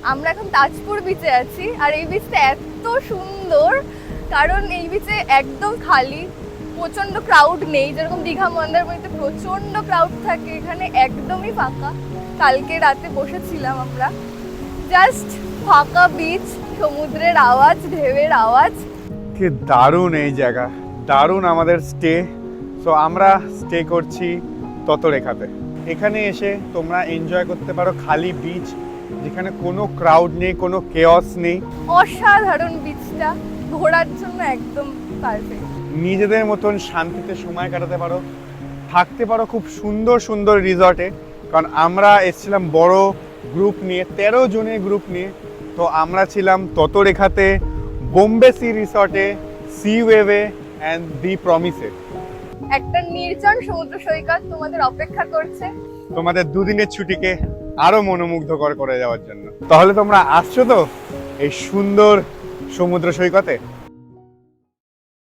আমরা এখন তাজপুর বিচে আছি, আর এই বিচটা এত সুন্দর কারণ এই বিচে একদম খালি, প্রচন্ড ক্রাউড নেই। যেরকম দীঘা মন্দারমণিতে প্রচন্ড ক্রাউড থাকে, এখানে একদমই ফাঁকা। কালকে রাতে বসেছিলাম আমরা, জাস্ট ফাঁকা বিচ, সমুদ্রের আওয়াজ, ঢেউয়ের আওয়াজ। কি দারুণ এই জায়গা, দারুণ আমাদের স্টে। সো আমরা স্টে করছি ততরেখাতে। এখানে এসে তোমরা এনজয় করতে পারো খালি বিচ, যেখানে কোনো ক্রাউড নেই, কোনো কেওস নেই। অসাধারণ বিচটা, ঘোরার জন্য একদম পারফেক্ট। নিজেদের মতন শান্তিতে সময় কাটাতে পারো, থাকতে পারো খুব সুন্দর সুন্দর রিসর্টে। কারণ আমরা এসেছিলাম বড় গ্রুপ নিয়ে, 13 জনের গ্রুপ নিয়ে। তো আমরা ছিলাম ততরেখাতে, বোম্বে সি রিসর্টে, সি ওয়েভে অ্যান্ড দি প্রমিসে। একটা নির্জন সমুদ্র সৈকত তোমাদের অপেক্ষা করছে তোমাদের দুদিনের ছুটিকে আরো মনোমুগ্ধকর করে দেওয়ার জন্য। তাহলে তোমরা আসছো তো এই সুন্দর সমুদ্র সৈকতে?